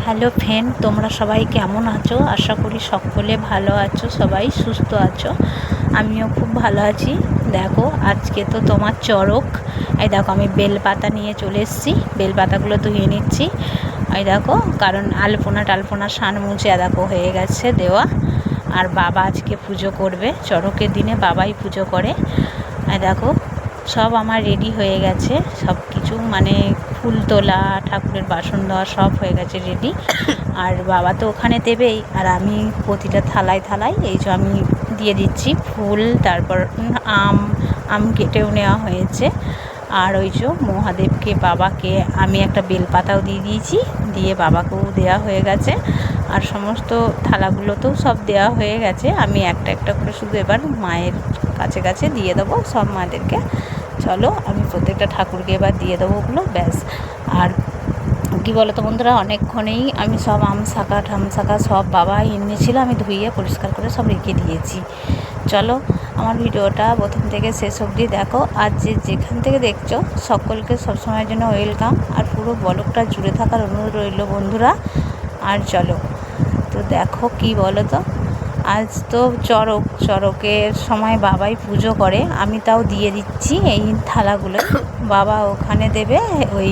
Hello friend, তোমরা সবাই কেমন আছো? আশা করি সকলে ভালো আছো, সবাই সুস্থ আছো। আমিও খুব ভালো আছি। দেখো, আজকে তো তোমার চড়ক। এই দেখো, আমি বেলপাতা নিয়ে চলে এসেছি। বেলপাতাগুলো ধুয়ে নিচ্ছি। এই দেখো, কারণ আলপনা সান মুছে দেখো হয়ে গেছে দেওয়া। আর বাবা আজকে পুজো করবে। চড়কের দিনে বাবাই পুজো করে। এই দেখো, সব আমার রেডি হয়ে গেছে। সব কিছু মানে ফুল তোলা, ঠাকুরের বাসন দেওয়া সব হয়ে গেছে রেডি। আর বাবা তো ওখানে দেবেই, আর আমি প্রতিটা থালায় এই যে আমি দিয়ে দিচ্ছি ফুল। তারপর আম কেটেও নেওয়া হয়েছে। আর ওই যে মহাদেবকে, বাবাকে আমি একটা বেলপাতাও দিয়ে দিয়েছি, দিয়ে বাবাকেও দেওয়া হয়ে গেছে। আর সমস্ত থালাগুলোতেও সব দেওয়া হয়ে গেছে। আমি একটা একটা করে শুধু এবার মায়ের কাছে দিয়ে দেবো সব মাদেরকে। চলো, আমি প্রত্যেকটা ঠাকুরকে এবার দিয়ে দেবো ওগুলো, ব্যাস। আর কী বলো তো বন্ধুরা, অনেকক্ষণেই আমি সব আম শাখা সব বাবা এনেছিল, আমি ধুইয়ে পরিষ্কার করে সব রেখে দিয়েছি। চলো, আমার ভিডিওটা প্রথম থেকে শেষ অবধি দেখো। আর যেখান থেকে দেখছো সকলকে সবসময়ের জন্য ওয়েলকাম। আর পুরো ব্লগটা জুড়ে থাকার অনুরোধ রইল বন্ধুরা। আর চলো, তো দেখো কি বলো তো, আজ তো চড়কের সময় বাবাই পুজো করে, আমি তাও দিয়ে দিচ্ছি এই থালাগুলো। বাবা ওখানে দেবে, ওই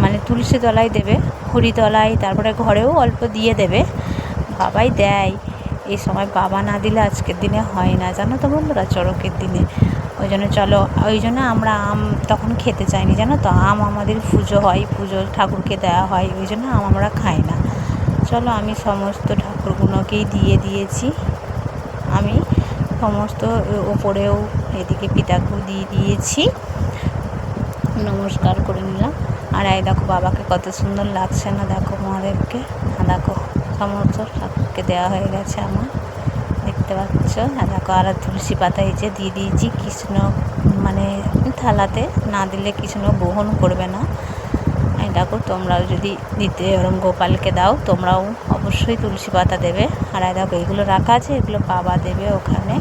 মানে তুলসী তলায় দেবে, হরিতলায়, তারপরে ঘরেও অল্প দিয়ে দেবে। বাবাই দেয় এই সময়, বাবা না দিলে আজকের দিনে হয় না, জানো তো বন্ধুরা, চড়কের দিনে। ওই জন্য চলো, ওই জন্য আমরা আম তখন খেতে চাইনি, জানো তো। আম আমাদের পুজো হয়, পুজো ঠাকুরকে দেওয়া হয়, ওই জন্য আম আমরা খাই না। চলো, আমি সমস্ত ঠাকুরগুলোকেই দিয়ে দিয়েছি। আমি সমস্ত ওপরেও এদিকে পিতাকেও দিয়ে দিয়েছি, নমস্কার করে নিলাম। আর এই দেখো, বাবাকে কত সুন্দর লাগছে না দেখো, মহাদেবকে। দেখো, সমস্ত ঠাকুরকে দেওয়া হয়ে গেছে আমার, দেখতে পাচ্ছ। আর দেখো, আর তুলসী পাতা এই যে দিয়ে দিয়েছি। কৃষ্ণ মানে থালাতে না দিলে কৃষ্ণ গ্রহণ করবে না। এই দেখো, তোমরাও যদি দিতে ওরম গোপালকে দাও, তোমরাও অবশ্যই তুলসী পাতা দেবে। আর এই দেখো, এগুলো রাখা আছে, এগুলো বাবা দেবে ওখানে।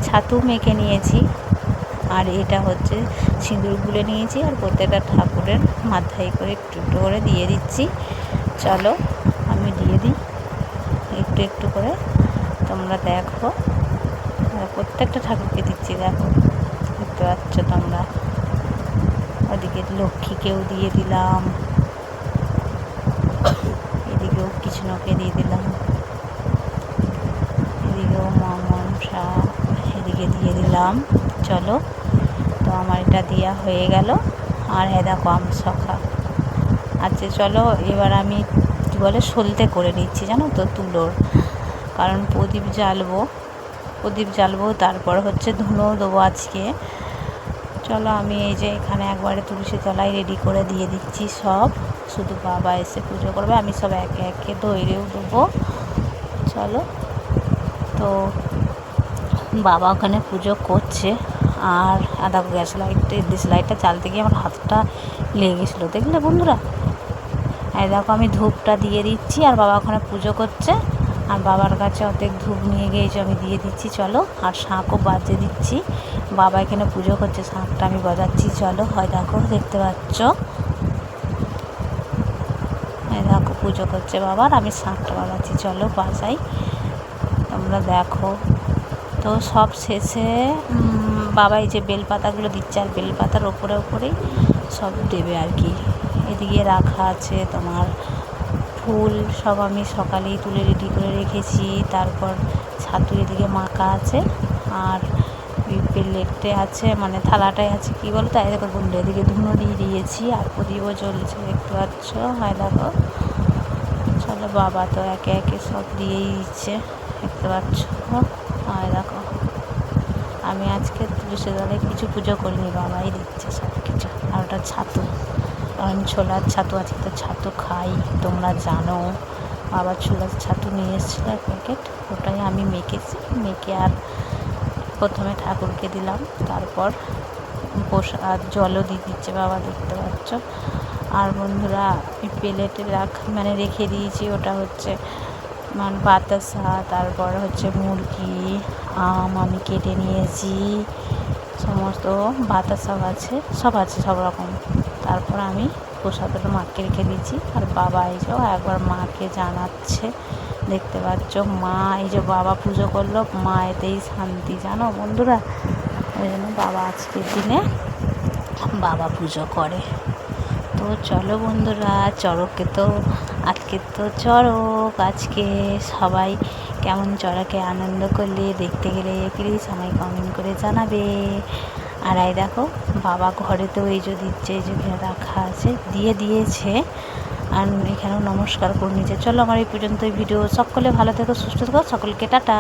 ছাতু মেখে নিয়েছি, আর এটা হচ্ছে সিঁদুর গুলে নিয়েছি। আর প্রত্যেকটা ঠাকুরের মাথায় করে একটু একটু করে দিয়ে দিচ্ছি। চলো, আমি দিয়ে দিই একটু একটু করে, তোমরা দেখো। প্রত্যেকটা ঠাকুরকে দিচ্ছি, দেখো, দেখতে পাচ্ছ তোমরা। ওদিকে লক্ষ্মীকেও দিয়ে দিলাম, এদিকেও কৃষ্ণকে দিয়ে দিলাম, এদিকেও মনসা, এদিকে দিয়ে দিলাম। চলো, তো আমার এটা দেওয়া হয়ে গেল। আর দেখো, আম শাখা আচ্ছা। চলো, এবার আমি কী বলে সলতে করে নিচ্ছি, জানো তো, তুলোর। কারণ প্রদীপ জ্বালবো, তারপর হচ্ছে ধুনোও দেবো আজকে। চলো, আমি এই যে এখানে একবারে তুলসী তলায় রেডি করে দিয়ে দিচ্ছি সব। শুধু বাবা এসে পুজো করবে, আমি সব একে একে ধৈরেও দেবো। চলো, তো বাবা ওখানে পুজো করছে। আর দেখো, ডিশ লাইটটা জ্বালতে গিয়ে আমার হাতটা লেগে গেছিলো, দেখলে বন্ধুরা। দেখো, আমি ধূপটা দিয়ে দিচ্ছি, আর বাবা ওখানে পুজো করছে। আর বাবার কাছে অর্ধেক ধূপ নিয়ে গিয়ে আমি দিয়ে দিচ্ছি। চলো, আর শাঁখও বাজে দিচ্ছি। বাবা এখানে পুজো করছে, শাঁখটা আমি বাজাচ্ছি। চলো, হয় দেখো, দেখতে পাচ্ছ। দেখো, পুজো করছে বাবার, আমি শাঁখটা বাজাচ্ছি। চলো, বাজাই, তোমরা দেখো। তো সব শেষে বাবা এই যে বেলপাতাগুলো দিচ্ছে, আর বেলপাতার ওপরেই সব দেবে আর কি। এদিকে রাখা আছে তোমার ফুল, সব আমি সকালেই তুলে রেডি করে রেখেছি। তারপর ছাতু এদিকে মাখা আছে, আর প্লেটে আছে, মানে থালাটায় আছে, কী বলতো, দেখো বন্ধু, এদিকে ধুনো দিয়ে দিয়েছি। আর প্রদীপও জ্বলছে, দেখতে পাচ্ছ। হয় দেখো, চলো, বাবা তো একে একে সব দিয়েই দিচ্ছে, দেখতে পাচ্ছ। হয় দেখো, আমি আজকে তুলসী তলায় কিছু পুজো করিনি, বাবাই দিচ্ছে সব কিছু। আর ওটা ছাতু, কারণ ছোলার ছাতু, আজকে তো ছাতু খাই, তোমরা জানো। বাবা ছোলার ছাতু নিয়ে এসেছিলো এক প্যাকেট, ওটাই আমি মেখে আর প্রথমে ঠাকুরকে দিলাম, তারপর প্রসাদ জলও দিয়ে দিচ্ছে বাবা, দেখতে পাচ্ছ। আর বন্ধুরা, প্লেটে রেখে দিয়েছি, ওটা হচ্ছে বাতাসা, তারপর হচ্ছে মুরগি, আম আমি কেটে নিয়েছি, সমস্ত বাতাসাও আছে, সব আছে, সব রকম। তারপর আমি প্রসাদটা মাকে রেখে দিয়েছি। আর বাবা এই যে একবার মাকে জানাচ্ছে, দেখতে পাচ্ছ। মা এই যে বাবা পুজো করলো, মা এতেই শান্তি, জানো বন্ধুরা। ওই জন্য বাবা আজকের দিনে বাবা পুজো করে। তো চলো বন্ধুরা, চড়কে তো আজকে তো চড়ক, আজকে সবাই কেমন চড়কে আনন্দ করলে দেখতে গেলে প্লিজ আমায় কমেন্ট করে জানাবে। আর এই দেখো বাবা ঘরেতেও এই যে দিচ্ছে, এই যে রাখা আছে, দিয়ে দিয়েছে। আর এখানেও নমস্কার করে নিচ্ছে। চলো আমার এই পর্যন্ত ভিডিও, সকলে ভালো থেকো, সুস্থ থেকো, সকলকে টাটা।